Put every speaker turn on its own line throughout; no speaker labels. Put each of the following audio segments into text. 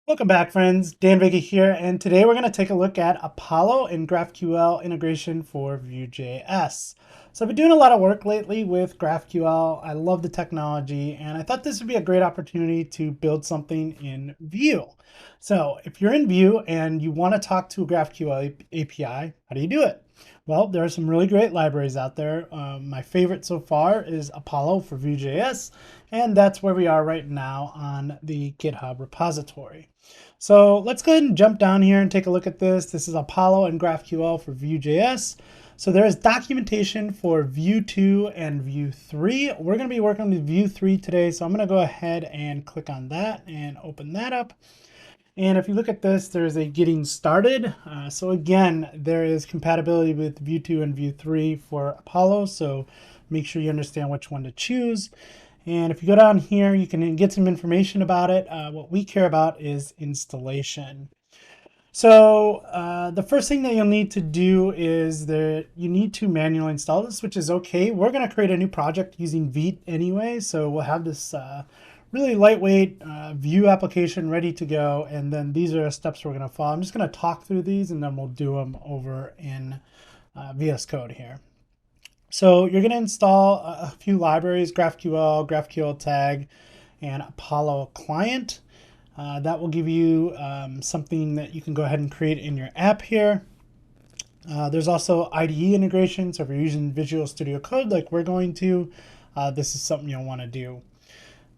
Welcome back, friends. Dan Vega here, and today we're going to take a look at Apollo and GraphQL integration for Vue.js. So I've been doing a lot of work lately with GraphQL. I love the technology, and I thought this would be a great opportunity to build something in Vue. So if you're in Vue and you want to talk to a GraphQL API, how do you do it? Well, there are some really great libraries out there. My favorite so far is Apollo for Vue.js, and that's where we are right now on the GitHub repository. So let's go ahead and jump down here and take a look at this. This is Apollo and GraphQL for Vue.js. So there is documentation for Vue 2 and Vue 3. We're going to be working with Vue 3 today, so I'm going to go ahead and click on that and open that up. And if you look at this, there's a getting started. So again, there is compatibility with Vue 2 and Vue 3 for Apollo, so make sure you understand which one to choose. And if you go down here, you can get some information about it. What we care about is installation. So the first thing that you'll need to do is that you need to manually install this, which is okay. We're going to create a new project using Vite anyway, so we'll have this really lightweight Vue application ready to go. And then these are the steps we're going to follow. I'm just going to talk through these, and then we'll do them over in VS Code here. So you're going to install a few libraries: GraphQL, GraphQL tag, and Apollo client. That will give you something that you can go ahead and create in your app here. There's also IDE integration. So if you're using Visual Studio Code like we're going to, this is something you'll want to do.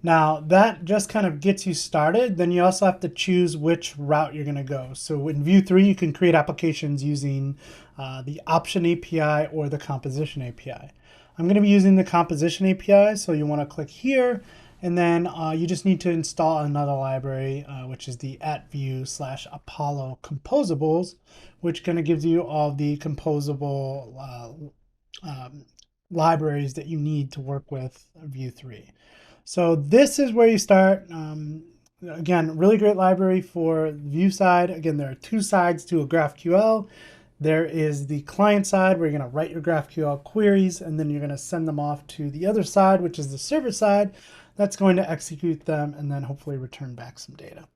Now that just kind of gets you started. Then you also have to choose which route you're going to go. So in Vue 3, you can create applications using the option API or the composition API. I'm going to be using the composition API, so you want to click here, and then you just need to install another library, which is the @vue/Apollo composables, which kind of gives you all the composable libraries that you need to work with Vue 3. So this is where you start. Again, really great library for the Vue side. Again, there are two sides to a GraphQL. There is the client side where you're going to write your GraphQL queries, and then you're going to send them off to the other side, which is the server side. That's going to execute them and then hopefully return back some data.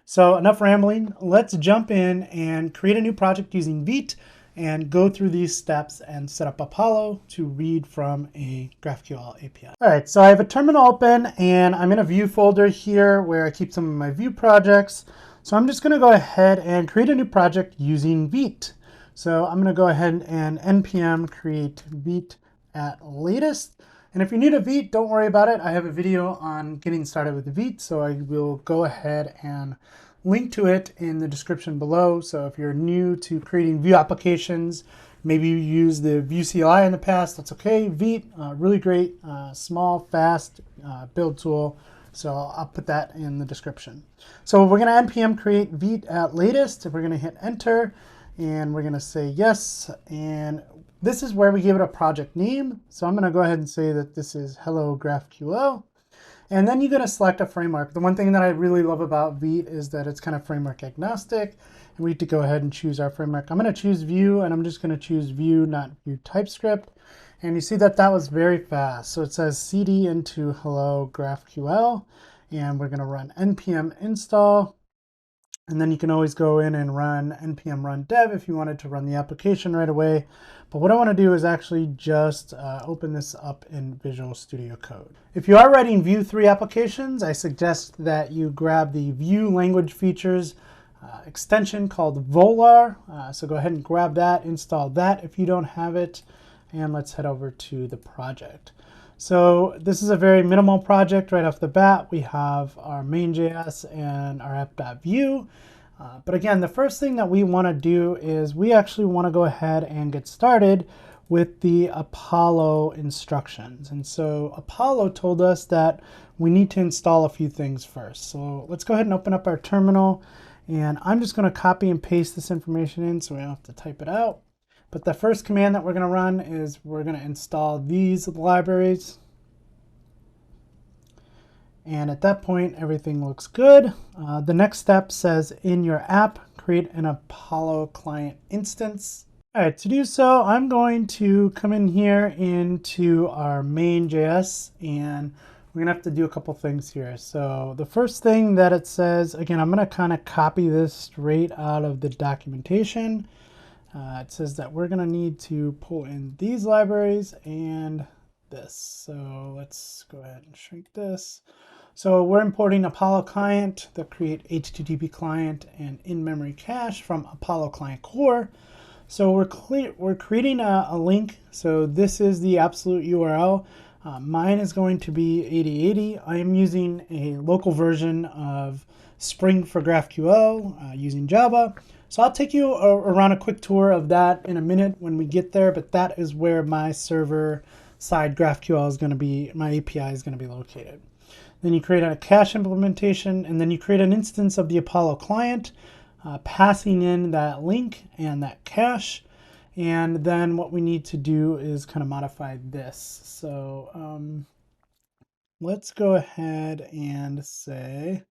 So enough rambling. Let's jump in and create a new project using Vite and go through these steps and set up Apollo to read from a GraphQL API. All right, so I have a terminal open and I'm in a Vue folder here where I keep some of my Vue projects. So I'm just going to go ahead and create a new project using Vite. So I'm going to go ahead and npm create Vite at latest. And if you're new to Vite, don't worry about it. I have a video on getting started with Vite, so I will go ahead and link to it in the description below. So if you're new to creating Vue applications, maybe you use the Vue CLI in the past, that's okay. Vite, really great, small, fast build tool. So I'll put that in the description. So we're going to npm create Vite at latest. We're going to hit enter and we're going to say yes. And this is where we give it a project name. So I'm going to go ahead and say that this is Hello GraphQL. And then you're going to select a framework. The one thing that I really love about Vite is that it's kind of framework agnostic. And we need to go ahead and choose our framework. I'm going to choose Vue, and I'm just going to choose Vue, not Vue TypeScript. And you see that that was very fast. So it says cd into Hello GraphQL. And we're going to run npm install. And then you can always go in and run npm run dev if you wanted to run the application right away. But what I want to do is actually just open this up in Visual Studio Code. If you are writing Vue 3 applications, I suggest that you grab the Vue language features extension called Volar. So go ahead and grab that, install that if you don't have it, and let's head over to the project. So this is a very minimal project right off the bat. We have our main.js and our app.vue. But again, the first thing that we want to do is we actually want to go ahead and get started with the Apollo instructions. And so Apollo told us that we need to install a few things first. So let's go ahead and open up our terminal. And I'm just going to copy and paste this information in so we don't have to type it out. But the first command that we're going to run is we're going to install these libraries. And at that point, everything looks good. The next step says in your app, create an Apollo client instance. All right, to do so, I'm going to come in here into our main.js, and we're gonna have to do a couple things here. So the first thing that it says, again, I'm gonna kind of copy this straight out of the documentation. It says that we're gonna need to pull in these libraries and this. So let's go ahead and shrink this. So we're importing Apollo client, the create HTTP client, and in-memory cache from Apollo client core. So we're creating a link. So this is the absolute URL. Mine is going to be 8080. I am using a local version of Spring for GraphQL using Java. So I'll take you around a quick tour of that in a minute when we get there, but that is where my server side GraphQL is going to be, my API is going to be located. Then you create a cache implementation, and then you create an instance of the Apollo client, passing in that link and that cache. And then what we need to do is kind of modify this. So let's go ahead and say,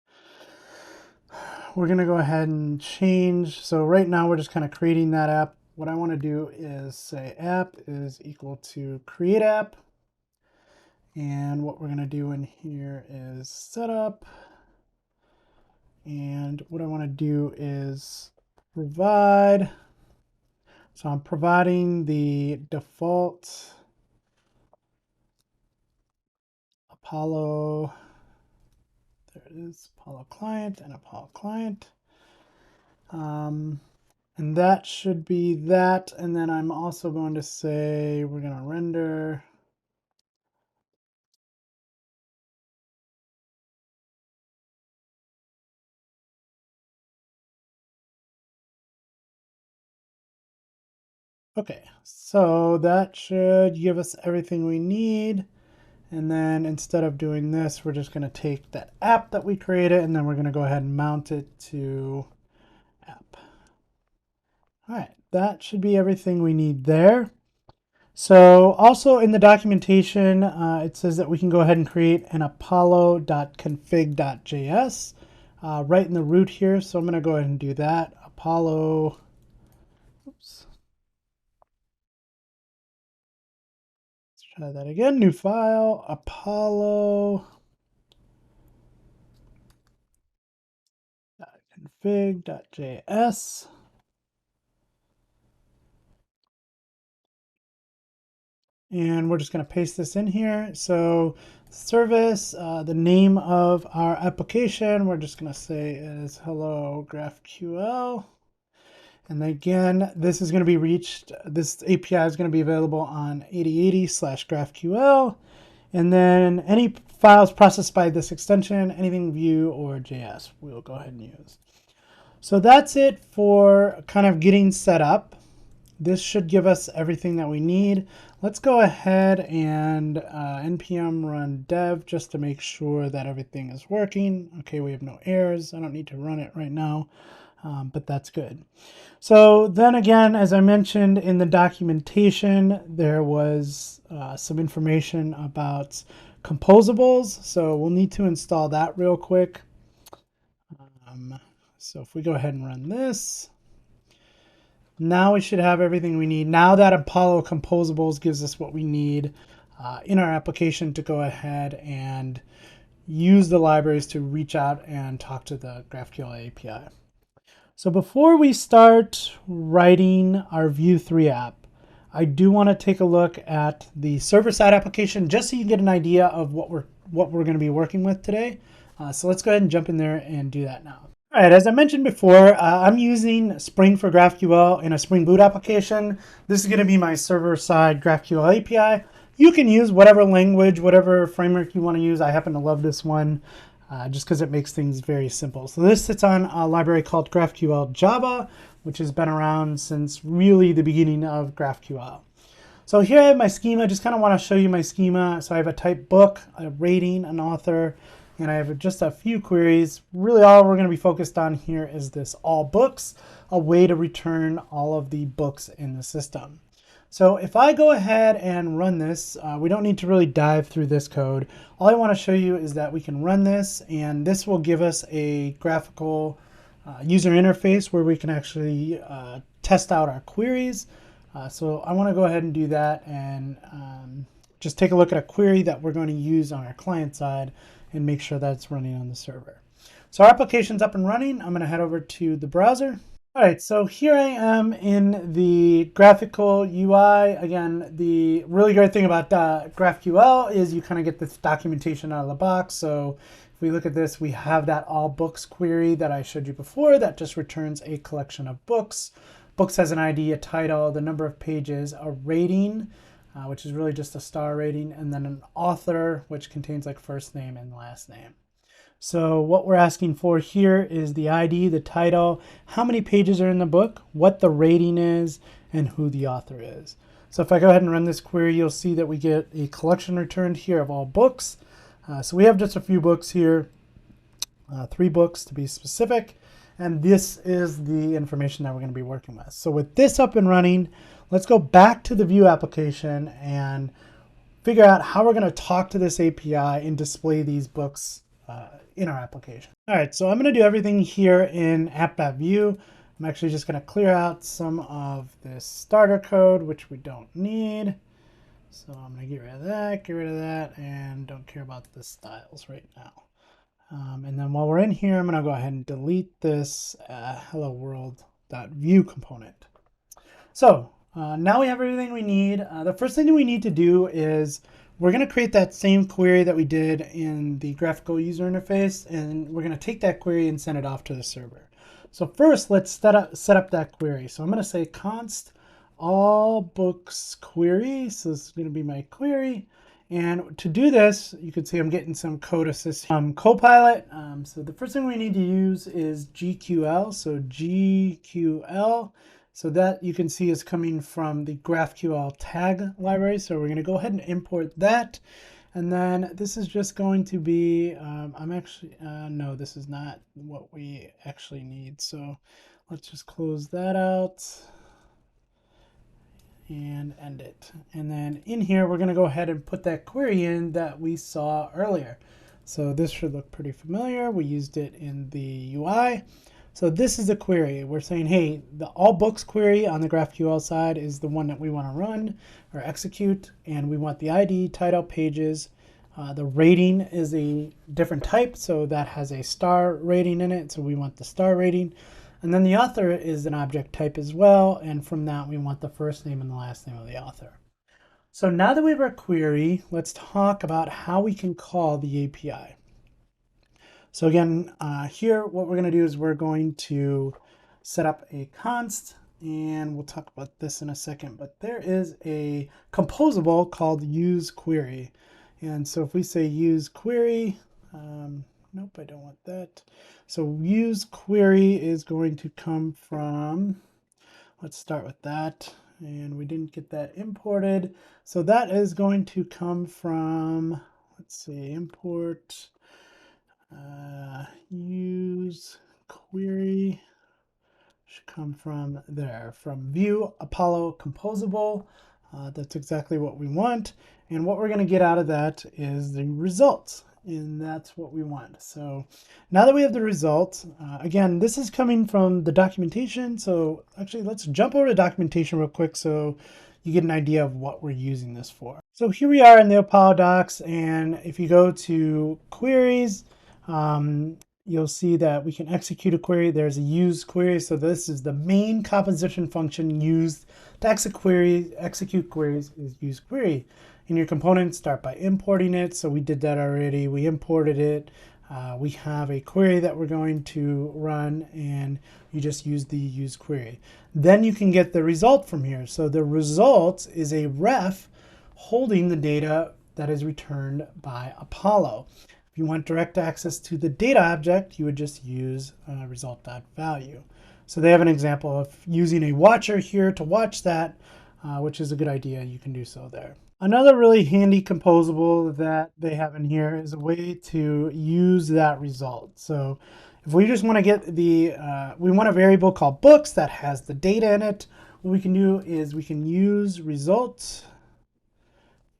we're going to go ahead and change. So right now we're just kind of creating that app. What I want to do is say app is equal to create app. And what we're going to do in here is setup. And what I want to do is provide. So I'm providing the default Apollo, there it is, Apollo client and Apollo client. And that should be that. And then I'm also going to say we're going to render okay, so that should give us everything we need. And then instead of doing this, we're just going to take that app that we created, and then we're going to go ahead and mount it to app. All right, that should be everything we need there. So also in the documentation, it says that we can go ahead and create an apollo.config.js right in the root here. So I'm going to go ahead and do that. Apollo, oops. Let's try that again. New file, apollo.config.js. And we're just going to paste this in here. So service, the name of our application, we're just going to say is hello GraphQL. And again, this is going to be reached, this API is going to be available on 8080/GraphQL. And then any files processed by this extension, anything Vue or JS, we'll go ahead and use. So that's it for kind of getting set up. This should give us everything that we need. Let's go ahead and npm run dev just to make sure that everything is working. Okay, we have no errors. I don't need to run it right now, but that's good. So then again, as I mentioned in the documentation, there was some information about composables. So we'll need to install that real quick. So if we go ahead and run this, now we should have everything we need. Now that Apollo Composables gives us what we need in our application to go ahead and use the libraries to reach out and talk to the GraphQL API. So before we start writing our Vue 3 app, I do want to take a look at the server-side application just so you get an idea of what we're going to be working with today. So let's go ahead and jump in there and do that now. All right, as I mentioned before, I'm using Spring for GraphQL in a Spring Boot application. This is going to be my server-side GraphQL API. You can use whatever language, whatever framework you want to use. I happen to love this one just because it makes things very simple. So this sits on a library called GraphQL Java, which has been around since really the beginning of GraphQL. So here I have my schema. Just kind of want to show you my schema. So I have a type book, a rating, an author, and I have just a few queries. Really all we're going to be focused on here is this all books, a way to return all of the books in the system. So if I go ahead and run this, we don't need to really dive through this code. All I want to show you is that we can run this, and this will give us a graphical user interface where we can actually test out our queries. So I want to go ahead and do that and just take a look at a query that we're going to use on our client side and make sure that it's running on the server. So our application's up and running. I'm going to head over to the browser. All right, so here I am in the graphical UI. Again, the really great thing about GraphQL is you kind of get this documentation out of the box. So if we look at this, we have that all books query that I showed you before that just returns a collection of books. Books has an ID, a title, the number of pages, a rating, which is really just a star rating, and then an author, which contains like first name and last name. So what we're asking for here is the ID, the title, how many pages are in the book, what the rating is, and who the author is. So if I go ahead and run this query, you'll see that we get a collection returned here of all books. So we have just a few books here, 3 books to be specific. And this is the information that we're going to be working with. So with this up and running, let's go back to the Vue application and figure out how we're going to talk to this API and display these books in our application. All right, so I'm going to do everything here in app.vue. I'm actually just going to clear out some of this starter code, which we don't need. So I'm going to get rid of that, and don't care about the styles right now. And then while we're in here, I'm going to go ahead and delete this hello world.vue component. So now we have everything we need. The first thing that we need to do is we're going to create that same query that we did in the graphical user interface, and we're going to take that query and send it off to the server. So first, let's set up that query. So I'm going to say const all books query. So this is going to be my query. And to do this, you can see I'm getting some code assist from Copilot. So the first thing we need to use is GQL. So GQL. So that you can see is coming from the GraphQL tag library. So we're going to go ahead and import that. And then this is just going to be, no, this is not what we actually need. So let's just close that out and end it. And then in here, we're going to go ahead and put that query in that we saw earlier. So this should look pretty familiar. We used it in the UI. So this is the query. We're saying, hey, the all books query on the GraphQL side is the one that we want to run or execute. And we want the ID, title, pages. The rating is a different type. So that has a star rating in it. So we want the star rating. And then the author is an object type as well. And from that, we want the first name and the last name of the author. So now that we have our query, let's talk about how we can call the API. So again, here, what we're going to do is we're going to set up a const, and we'll talk about this in a second, but there is a composable called useQuery. And so if we say useQuery, nope, I don't want that. So useQuery is going to come from, let's start with that. And we didn't get that imported. So that is going to come from, let's see, import use query should come from there, from Vue Apollo composable. That's exactly what we want. And what we're going to get out of that is the results. And that's what we want. So now that we have the results, again, this is coming from the documentation. So actually, let's jump over to documentation real quick so you get an idea of what we're using this for. So here we are in the Apollo docs. And if you go to queries, you'll see that we can execute a query. There's a use query. So this is the main composition function used to execute queries is use query. In your components, start by importing it. So we did that already. We imported it. We have a query that we're going to run, and you just use the use query. Then you can get the result from here. So the result is a ref holding the data that is returned by Apollo. If you want direct access to the data object, you would just use result.value. So they have an example of using a watcher here to watch that, which is a good idea. You can do so there. Another really handy composable that they have in here is a way to use that result. So if we just want to get the, we want a variable called books that has the data in it, what we can do is we can use results.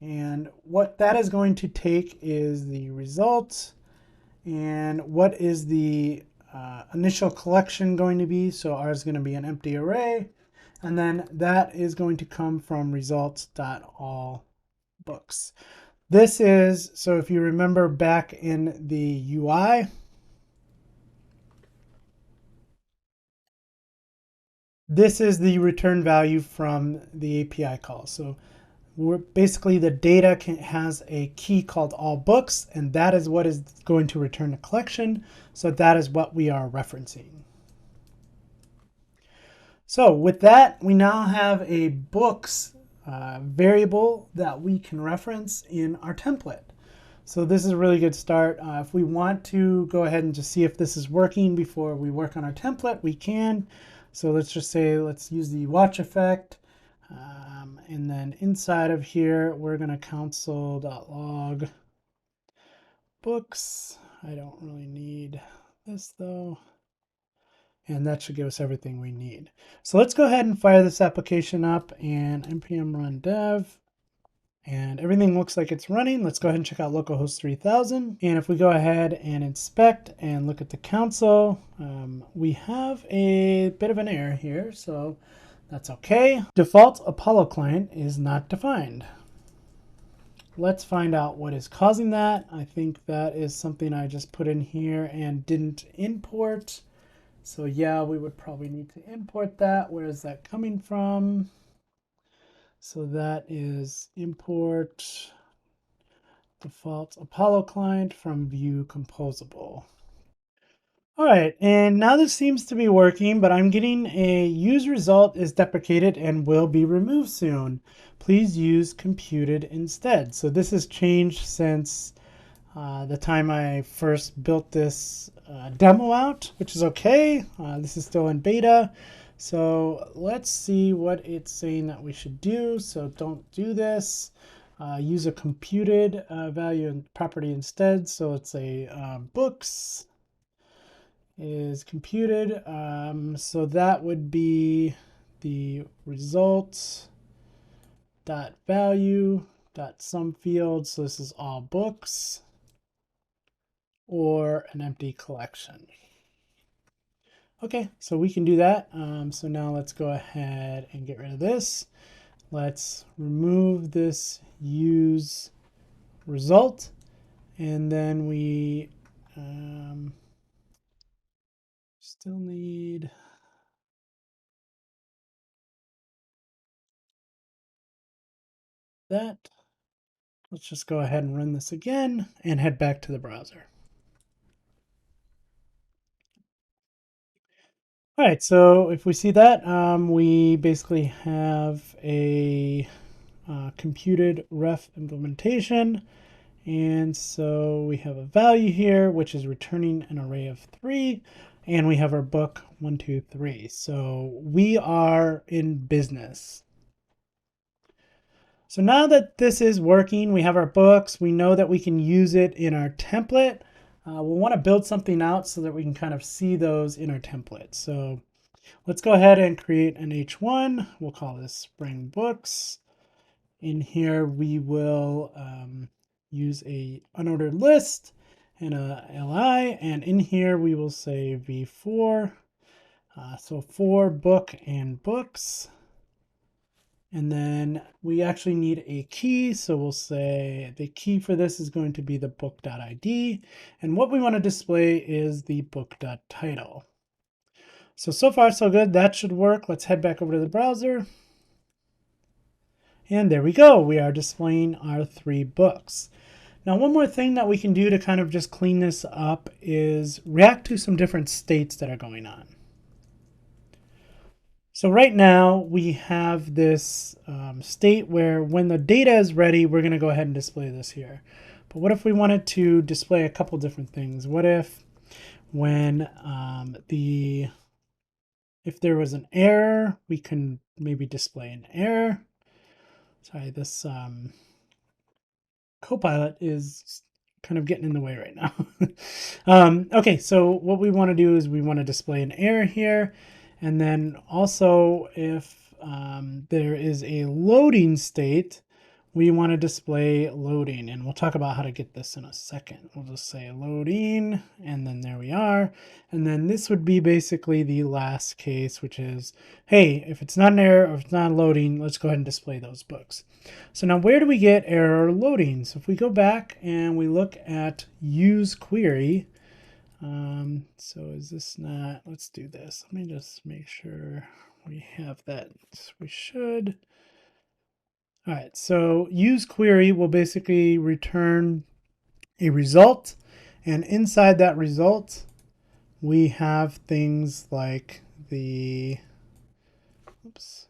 And what that is going to take is the results. And what is the initial collection going to be? So ours is going to be an empty array. And then that is going to come from results.all books. This is, so if you remember back in the UI, this is the return value from the API call. So we're basically the data has a key called all books, and that is what is going to return the collection. So that is what we are referencing. So with that, we now have a books variable that we can reference in our template. So this is a really good start. If we want to go ahead and just see if this is working before we work on our template, we can. So let's just say, let's use the watch effect. And then inside of here, we're going to console.log books. I don't really need this though. And that should give us everything we need. So let's go ahead and fire this application up and npm run dev. And everything looks like it's running. Let's go ahead and check out localhost 3000. And if we go ahead and inspect and look at the console, we have a bit of an error here, so that's okay. Default Apollo client is not defined. Let's find out what is causing that. I think that is something I just put in here and didn't import. So yeah, we would probably need to import that. Where is that coming from? So that is import default Apollo client from view composable. All right, and now this seems to be working, but I'm getting a use result is deprecated and will be removed soon. Please use computed instead. So this has changed since the time I first built this demo out, which is okay. This is still in beta. So let's see what it's saying that we should do. So don't do this. Use a computed value and property instead. So let's say books is computed. So that would be the result dot value dot sum field. So this is all books or an empty collection. Okay, so we can do that. So now let's go ahead and get rid of this. Let's remove this use result, and then we still need that. Let's just go ahead and run this again and head back to the browser. All right, so if we see that, we basically have a computed ref implementation. And so we have a value here, which is returning an array of 3. And we have our book 1, 2, 3. So we are in business. So now that this is working, we have our books. We know that we can use it in our template. We'll want to build something out so that we can kind of see those in our template. So let's go ahead and create an H1. We'll call this Spring Books. In here, we will use a unordered list and a li, and in here we will say v4. So for book and books. And then we actually need a key. So we'll say the key for this is going to be the book.id. And what we want to display is the book.title. So far so good. That should work. Let's head back over to the browser. And there we go. We are displaying our 3 books. Now, one more thing that we can do to kind of just clean this up is react to some different states that are going on. So right now we have this state where when the data is ready, we're going to go ahead and display this here. But what if we wanted to display a couple different things? What if when if there was an error, we can maybe display an error. Sorry, this Copilot is kind of getting in the way right now. Okay, so what we want to do is we want to display an error here. And then also if there is a loading state, we want to display loading, and we'll talk about how to get this in a second. We'll just say loading, and then there we are. And then this would be basically the last case, which is, hey, if it's not an error or if it's not loading, let's go ahead and display those books. So now where do we get error loading? So if we go back and we look at use query, so is this not, let's do this. Let me just make sure we have that. We should. All right, so use query will basically return a result, and inside that result, we have things like the, oops,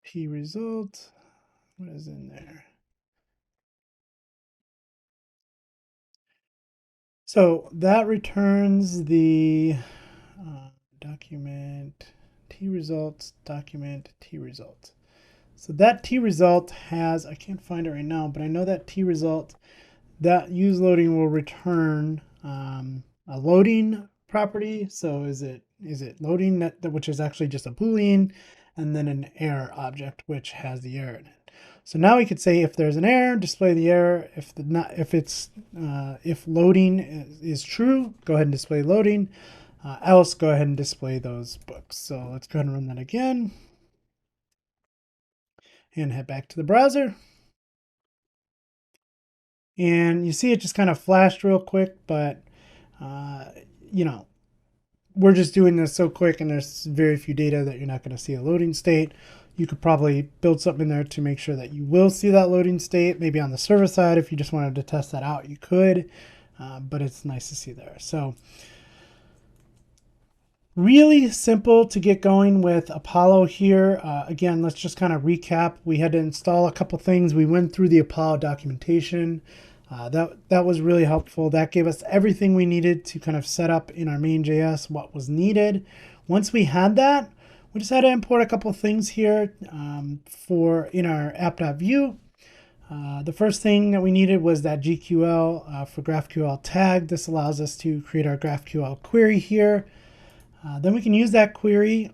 P result, what is in there? So that returns the document T results, document T result. So that T result has, I can't find it right now, but I know that T result, that use loading will return a loading property. So is it loading, that which is actually just a Boolean, and then an error object, which has the error in it. So now we could say if there's an error, display the error. If loading is true, go ahead and display loading. Else, go ahead and display those books. So let's go ahead and run that again. And head back to the browser. And you see it just kind of flashed real quick, but you know, we're just doing this so quick and there's very few data that you're not going to see a loading state. You could probably build something in there to make sure that you will see that loading state. Maybe on the server side, if you just wanted to test that out, you could, but it's nice to see there. So really simple to get going with Apollo here. Again, let's just kind of recap. We had to install a couple things. We went through the Apollo documentation. That was really helpful. That gave us everything we needed to kind of set up in our main.js what was needed. Once we had that, we just had to import a couple things here for in our app.view. The first thing that we needed was that GQL for GraphQL tag. This allows us to create our GraphQL query here. Then we can use that query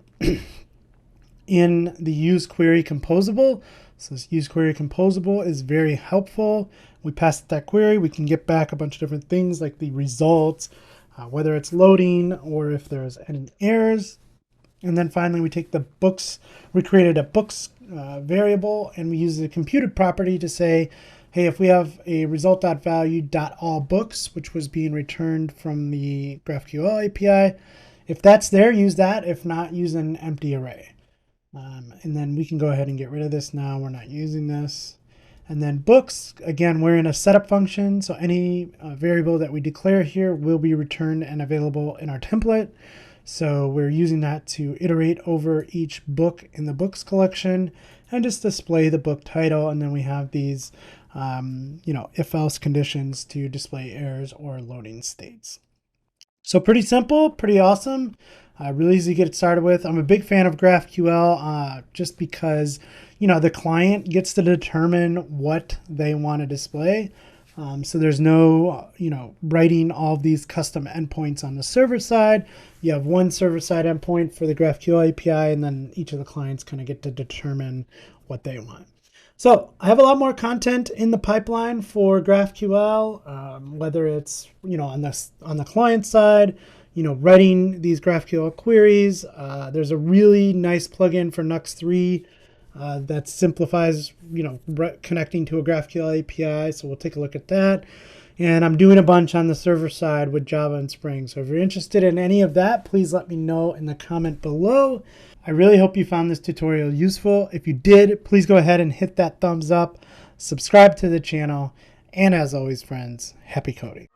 in the use query composable. So this use query composable is very helpful. We pass that query, we can get back a bunch of different things like the results, whether it's loading or if there's any errors. And then finally we take the books, we created a books variable, and we use the computed property to say, hey, if we have a result.value.allBooks, which was being returned from the GraphQL API, if that's there, use that. If not, use an empty array. And then we can go ahead and get rid of this now. We're not using this. And then books, again, we're in a setup function. So any variable that we declare here will be returned and available in our template. So we're using that to iterate over each book in the books collection and just display the book title. And then we have these, if-else conditions to display errors or loading states. So pretty simple, pretty awesome. Really easy to get started with. I'm a big fan of GraphQL just because, the client gets to determine what they want to display. So there's no, writing all of these custom endpoints on the server side. You have one server side endpoint for the GraphQL API, and then each of the clients kind of get to determine what they want. So I have a lot more content in the pipeline for GraphQL, whether it's, on the client side, writing these GraphQL queries. There's a really nice plugin for Nux 3 that simplifies, connecting to a GraphQL API. So we'll take a look at that. And I'm doing a bunch on the server side with Java and Spring. So if you're interested in any of that, please let me know in the comment below. I really hope you found this tutorial useful. If you did, please go ahead and hit that thumbs up, subscribe to the channel, and as always, friends, happy coding.